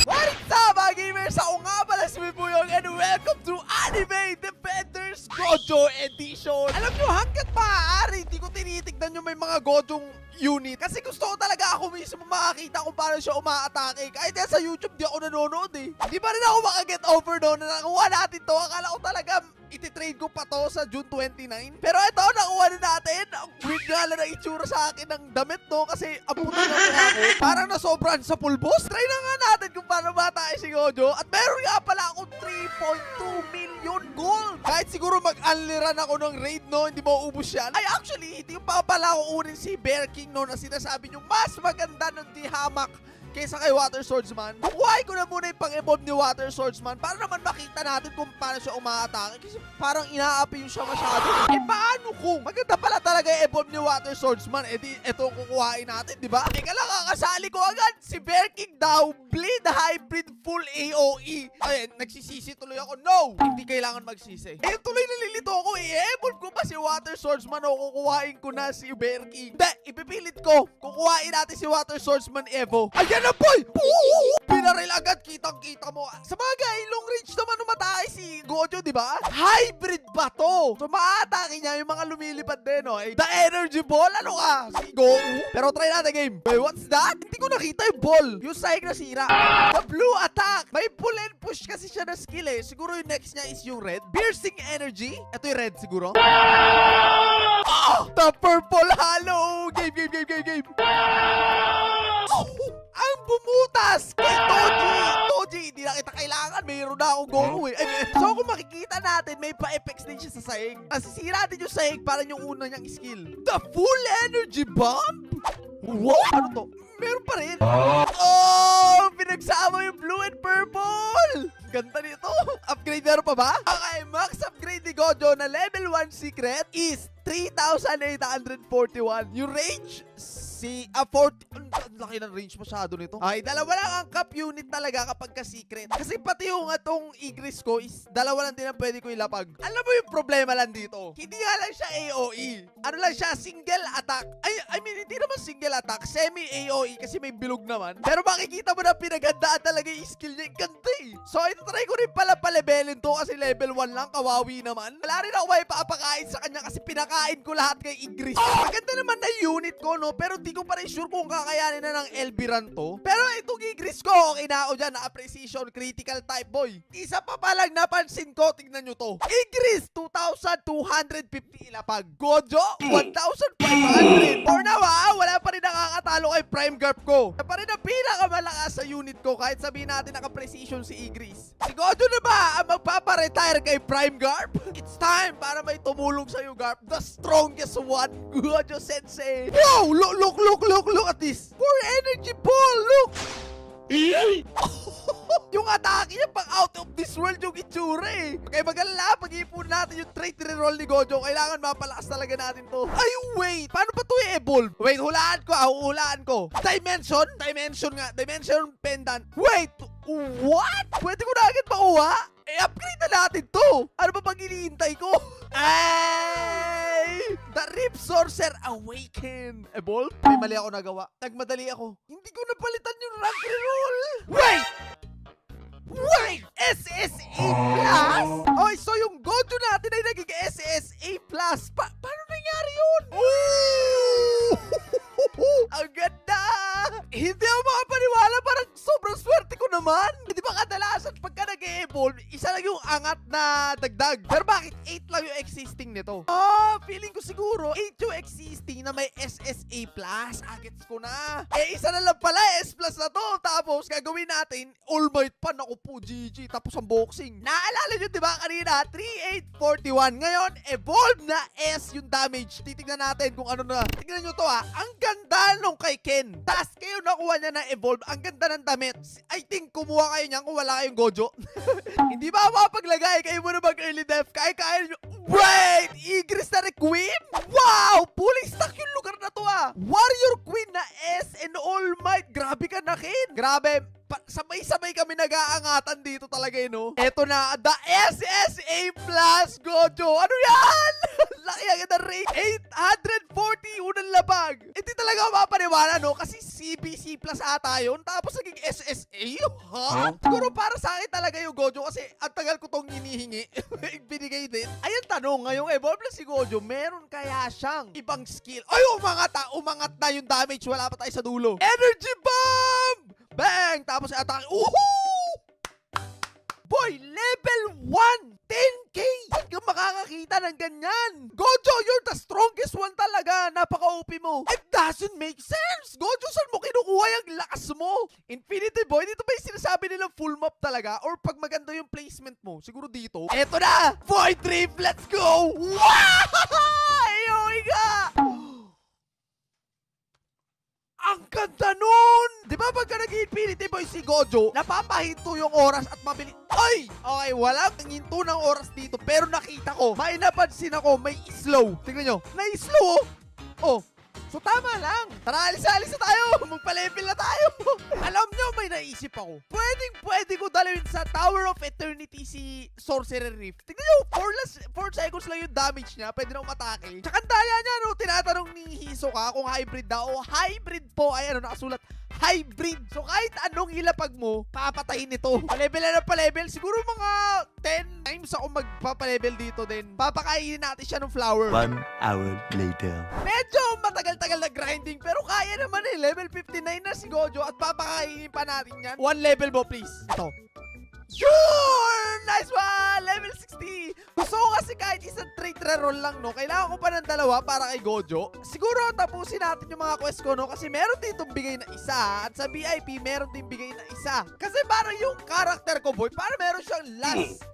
What's up mga gamers? Ako nga pala si Buyong and welcome to Anime Defenders Gojo Edition. Alam nyo, hanggat maaari, hindi ko tinitignan yung may mga Gojong unit. Kasi gusto ko talaga ako mismo makakita kung paano siya umaatake. Kahit yan sa YouTube, di ako nanonood eh. Hindi pa rin ako makaget over doon na nakuha natin to. Akala ko talaga ititrade ko pa to sa June 29. Pero ito, nakuha na natin. Ang weird nga lang na itsura sa akin ng damit, no? Kasi abutan na ako. Parang nasobran sa pulbos. Try na nga natin kung paano matake si Gojo. At meron nga pala akong 3.2 million gold. Kahit siguro mag-unliran ako ng raid, no? Hindi mauubos yan. Ay, actually, hindi pa pala ako unin si Bear King, no? Na sinasabi nyo, mas maganda ng T-Hamak kaysa kay Water Swordsman. Kukuhain ko na muna yung pang-evolve ni Water Swordsman para naman makita natin kung paano siya umaatake. Kasi parang inaapi yung siya masyado. Eh paano kung maganda pala talaga yung evolve ni Water Swordsman? Eh di, ito ang kukuhain natin, di ba? Teka lang, kakasali ko agad. Si Bear King daw, Bleed Hybrid Full AOE. Ayun, nagsisisi tuloy ako. No! Hindi kailangan magsisi. Eh, tuloy nalilito ako. I-evolve ko ba si Water Swordsman o kukuhain ko na si Bear King? Hindi, ipipilit ko. Kukuhain natin si Water Swordsman Evo. Ayan na, boy! Pinaril agad, kitang-kita mo. Sa bagay, long range naman umatake si Gojo, di ba? Hybrid ba to? So, maatake niya yung mga lumilipad din, no? Eh, the energy ball, ano ka? Si Goku? Pero try natin game. Wait, what's that? Hindi ko nakita yung ball. Yung side na sira. The blue attack. May pull and push kasi siya na skill eh. Siguro yung next niya is yung red. Piercing energy. Ito yung red siguro. Oh, the purple halo. Game. Oh, ang bumutas kay Toji, hindi na kita kailangan. Mayroon na akong Goku eh. So kung makikita natin, may pa-effects din siya sa sahig. Nasisira din yung sahig para yung una niyang skill. The full energy bomb? What? Ano to? Meron pa rin. Oh, pinagsama yung blue and purple. Ganda nito. Upgrade meron pa ba? Okay, max upgrade ni Gojo na level 1 secret is 3,841. Yung range, si 40, ang laki ng range masyado nito. Ay, dalawa lang ang cap unit talaga kapag ka-secret. Kasi pati yung atong Igris ko is dalawa lang din ang pwede ko ilapag. Alam mo yung problema lang dito? Hindi nga lang siya AOE. Ano lang siya, single attack. I mean, hindi naman single attack, semi-AOE kasi may bilog naman. Pero makikita mo na pinagandaan talaga yung skill niya. Ganda eh. So, try ko rin pala pa-levelin to kasi level 1 lang, kawawi naman. Wala rin ako may paapakain sa kanya kasi pinakain ko lahat kay Igris. Maganda naman na unit ko, no? Pero di ko pa rin sure kung kakayanin na ng LB run to. Pero itong Igris ko, okay na ako dyan, na precision, critical type, boy. Isa pa palang napansin ko, tingnan nyo to. Igris, 2,250 ilapag. Gojo, 1,500. For now, wala pa rin nakakatalo kay Prime Garp ko. Siya pa rin ang pinakamalakas sa unit ko, kahit sabihin natin naka-precision si Igris. Si Gojo na ba ang magpaparetire kay Prime Garp? It's time para may tumulong sa'yo, Garp. The strongest one, Gojo Sensei. Wow, look at this. For energy ball, look. Yung atake niya pang out of this world yung itsura eh. Okay, mag-alala, pag-iipon natin yung trait reroll ni Gojo. Kailangan mapalakas talaga natin to. Ay, wait. Paano pa to i-evolve? Wait, hulaan ko. Dimension nga. Dimension pendant. Wait, what? Pwede ko na agad makuha? Upgrade na natin to. Ano ba pag hinihintay ko? Ay! The Rip Sorcerer Awaken. Evolve? May mali ako nagawa. Nagmadali ako. Hindi ko napalitan yung rank reroll. Wait! SSA Plus? Oh, so yung Gojo natin ay naging SSA Plus. Paano nangyari yun? Ooh! Ang ganda! Hindi ako makapaniwala. Parang sobrang swerte ko naman. Hindi ba kadalasan pagka nag-evolve, isa lang yung angat na dagdag. Pero bakit 8 lang yung existing nito? Feeling ko siguro 8 yung existing na may SSA Plus. Agets ko na. Isa na lang pala S Plus na to. Tapos gagawin natin All Might pa. Naku po, GG. Tapos ang boxing. Naalala nyo diba kanina? 3,841. Ngayon, evolve na S yung damage. Titignan natin kung ano na. Tignan nyo to Ang ganda nung kay Ken. Tapos kayo nakuha niya na evolve. Ang ganda ng damit. I think kumuha kayo niyan kung wala kayong Gojo. Hindi ba mapaglagay? Kayo muna mag-early def. Kaya nyo. Wait! Igris na Requiem? Wow! Fully stock yung lugar na to Warrior Queen na S and All Might. Grabe ka na, Ken. Grabe. Sabay-sabay kami nag-aangatan dito talaga no? Eto na, the SSA Plus Gojo. Ano yan? Laki agad ang rate. 840, unang labag. Hindi talaga mapapaniwala, no? Kasi CBC plus ata yun. Tapos naging SSA. Ha? Siguro para sa akin talaga yung Gojo kasi ang tagal ko tong hinihingi. Binigay din. Ayun tanong, ngayong evolve na si Gojo, meron kaya siyang ibang skill? Ay, umangat na yung damage. Wala pa tayo sa dulo. Energy Bomb! Bang! Tapos atake. Woohoo! Boy, level 1! 10K! Saan ka makakakita ng ganyan? Gojo, you're the strongest one talaga. Napaka-OP mo. It doesn't make sense! Gojo, saan mo kinukuha yung lakas mo? Infinity Boy, dito ba yung sinasabi nilang full map talaga? Or pag maganda yung placement mo? Siguro dito. Eto na! Void Reef, let's go! Wow! Ayoy ka! Ang ganda nun! Di ba pagka nag-Infinity Boy si Gojo, napapahinto yung oras at mabili... Ay! Okay, walang hinto ng oras dito. Pero nakita ko, may napansin ako, may slow. Tingnan nyo, may slow oh. Oh, so tama lang. Tara, alis-alis na tayo. Magpa-level na tayo. Alam nyo, may naisip ako. Pwede ko dalawin sa Tower of Eternity si Sorcerer Rift. Tingnan nyo, 4 seconds lang yung damage niya. Pwede na umatake. Tsaka ang daya niya, no? Tinatanong ni Hisoka kung hybrid daw. O hybrid po ay ano, nakasulat hybrid. So kahit anong ilapag mo, papatayin ito. Pa-level na pa-level. Siguro mga 10 times ako magpapa-level dito din. Papakainin natin siya ng flower. 1 hour later. Medyo matagal-tagal na grinding pero kaya naman eh. Level 59 na si Gojo at papakainin pa natin yan. 1 level mo please. Ito. Sure! Nice one! Level 60! Gusto ko kasi kahit isang trait reroll lang, no? Kailangan ko pa ng dalawa para kay Gojo. Siguro tapusin natin yung mga quest ko, no? Kasi meron din itong bigay na isa. At sa VIP, meron din bigay na isa. Kasi parang yung character ko, boy, parang meron siyang last.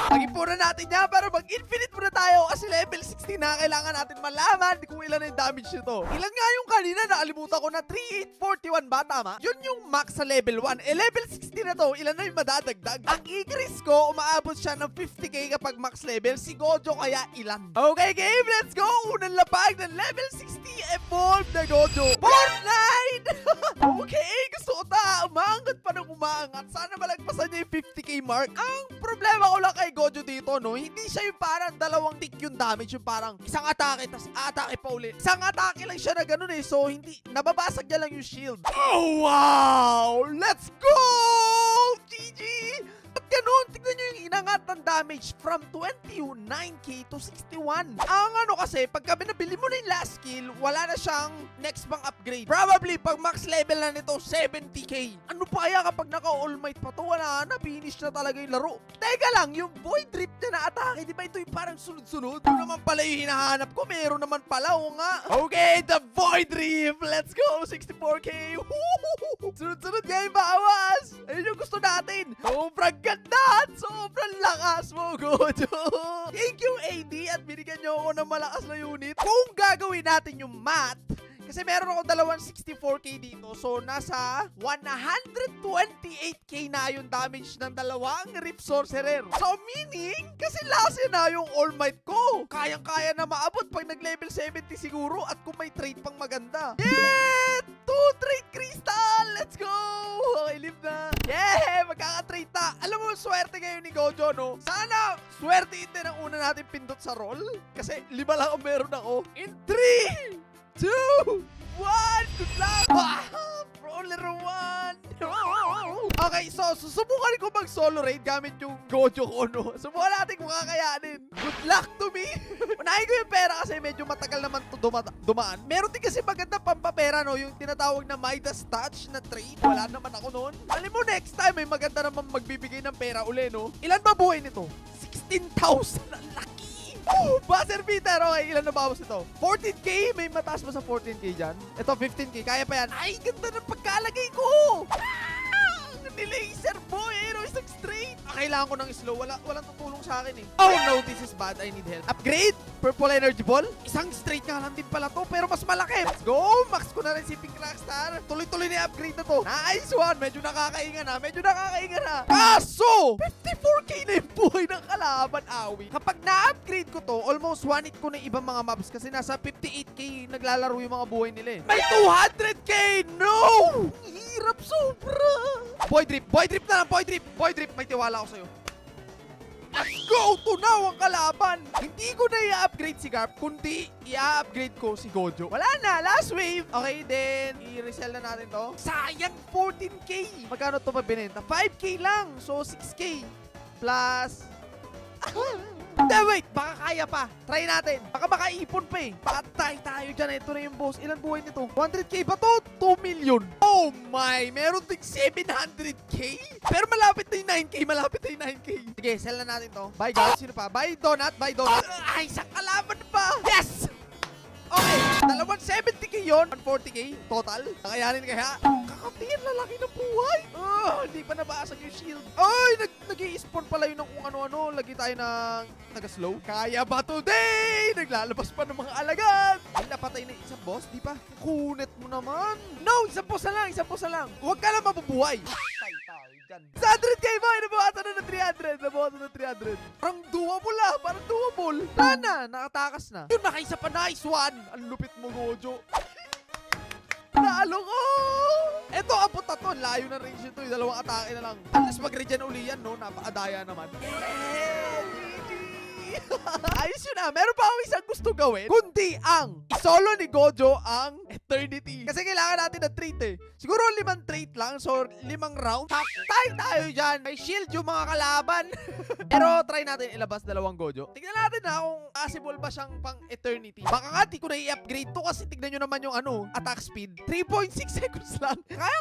Pag-ipuna natin yan para mag-infinite muna tayo kasi level 60 na kailangan natin malaman kung ilan na yung damage nito. Ilan nga yung kanina, nakalimutan ko na 3841 ba? Tama? Yun yung max sa level 1. Eh level 60 na to, ilan na yung madadagdag? Ang increase ko, umaabot siya ng 50k kapag max level. Si Gojo kaya ilan? Okay game, let's go! Unang lapag ng level 60 evolved na Gojo. Fortnite! Okay, gusto ko ta. Umaangat pa ng umaangat. Sana malagpasan niya yung 50k mark. Ang problema ko lang kay Gojo dito, no? Hindi siya yung parang dalawang tick yung damage. Yung parang isang atake, tas atake pa ulit. Isang atake lang siya na ganun eh. So, hindi, nababasag niya lang yung shield. Oh, wow! Let's go! GG! At ganun, tignan nyo yung inangat ng damage from 29k to 61. Ang ano kasi, pagka binabili mo na yung last skill, wala na siyang next pang upgrade. Probably, pag max level na nito, 70k. Ano pa kaya kapag naka-all might pa to? Wala na, finish na talaga yung laro. Teka lang, yung Void Rift na na-atake, di ba ito yung parang sunod-sunod? Yung naman pala yung hinahanap ko, meron naman pala, o nga. Okay, the Void Rift! Let's go! 64k! Sunod-sunod nga yung bawas! Ayun yung gusto natin! Sobrang ganda at sobrang lakas mo, Gojo! Thank you, AD, at binigyan nyo ako ng malakas na unit. Kung gagawin natin yung math, kasi meron ako dalawang 64k dito. So, nasa 128k na yung damage ng dalawang Rift Sorcerer. So, meaning, kasi lase na yung All Might ko. Kayang-kaya na maabot pag nag-level 70 siguro at kung may trade pang maganda. Yeah! 2 trade crystal! Let's go! Okay, live na. Yeah! Magkaka-trade na. Alam mo, swerte ngayon ni Gojo, no? Sana, swerte din ang una natin pindot sa roll. Kasi 5 lang ang meron ako. In 3! 2, 1, good luck! Brawler 1! Okay, so susubukan ko mag-solo raid gamit yung Gojo ko, no? Subukan natin kung kakayanin. Good luck to me! Unahin ko yung pera kasi medyo matagal naman to dumaan. Meron din kasi maganda pampapera, no? Yung tinatawag na Midas Touch na trade. Wala naman ako noon. Alam mo, next time, may maganda naman magbibigay ng pera uli, no? Ilan ba buhay nito? 16,000! Ang laki! Buzzer beater! Okay, ilan na bawas ito? 14k? May mataas ba sa 14k dyan? Ito, 15k. Kaya pa yan. Ay, ganda ng pagkalagay ko! Nilaser boy! Pero isang straight! Kailangan ko ng slow. Walang tutulong sa akin eh. Oh no, this is bad. I need help. Upgrade! Purple energy ball. Isang straight nga lang din pala to, pero mas malaki. Let's go! Max ko na rin si Pink Rockstar. Tuloy-tuloy na yung upgrade na to. Nice one! Medyo nakakainga na. Kaso! 54k na yung buhay ng kalaban, awi. Kapag na-upgrade ko to, almost 1-hit ko na yung ibang mga mobs kasi nasa 58k naglalaro yung mga buhay nila eh. May 200k! No! Hirap sobra! Void Rip na lang, Void Rip! May tiwala ako sa'yo. Let's go! Tunaw ang kalaban! Hindi ko na i-upgrade si Garp, kundi i-upgrade ko si Gojo. Wala na, last wave! Okay, then, i-resell na natin to. Sayang, 14K! Magkano to mabinenta? 5K lang! So, 6K plus... Hindi, wait! Baka kaya pa. Try natin. Baka makaipon pa eh. Patay tayo dyan. Ito na yung boss. Ilan buhay nito? 100K ba to? 2 million. Oh my! Meron din 700K? Pero malapit na yung 9K. Malapit na yung 9K. Sige, sell na natin to. Buy guys. Sino pa? Buy donut. Buy donut. Ay, isang kalaban pa. Yes! Okay. Dalawang 70K yun. 140K total. Nakayanin kaya. Kakatingin lalaki ng buhay. Hindi pa nabasag yung shield. Ay, nag-i-spawn pala yun ng kung ano-ano. Lagi tayo ng taga-slow. Kaya ba today? Naglalabas pa ng mga alagad. Ay, napatay na isang boss. Di pa? Kunit mo naman. No, isang boss na lang. Isang boss na lang. Huwag ka lang mabubuhay. Patay tayo dyan. 100K ba? Nabawasan na ng 300. Nabawasan na ng 300. Parang doable ah. Parang doable. Sana, nakatakas na. Yun, nakaisa pa. Nice one. Ang lupit mo, Gojo. Naalo ko! Eto, abot na to. Layo na range nito. Dalawang atake na lang. Unless mag-regen uli yan, no? Napakadaya naman. Yeah! GG! Ayos yun ah. Meron pa akong isang gusto gawin. Kundi ang isolo ni Gojo ang Eternity. Kasi kailangan natin ng trait eh. Siguro 5 trait lang. So, 5 round. Taktay tayo dyan. May shield yung mga kalaban. Pero try natin ilabas 2 Gojo. Tignan natin na kung possible ba siyang pang Eternity. Baka nga di ko na i-upgrade to kasi tignan nyo naman yung attack speed. 3.6 seconds lang.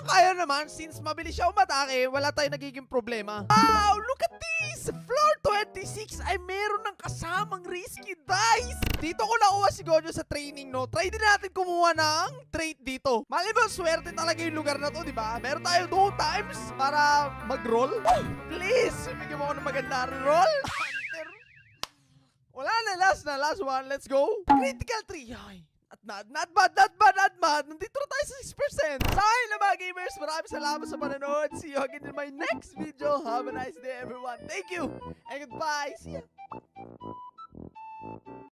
Kaya naman since mabilis siya umatake, wala tayong nagiging problema. Wow! Look at this! Floor 26 ay meron ng kasamang risky dice. Dito ko nakuha si Gojo sa training, no? Try din natin kumuha ng trait dito. Mali ba, swerte talaga yung lugar na to, di ba? Meron tayo 2 times para mag-roll. Please, bigyan mo ako ng maganda roll. Hunter. Wala na, last one. Let's go. Critical 3. Ay, not bad. Nandito na tayo sa 6%. Sa akin na mga gamers, maraming salamat sa panonood. See you again in my next video. Have a nice day, everyone. Thank you and goodbye. See ya.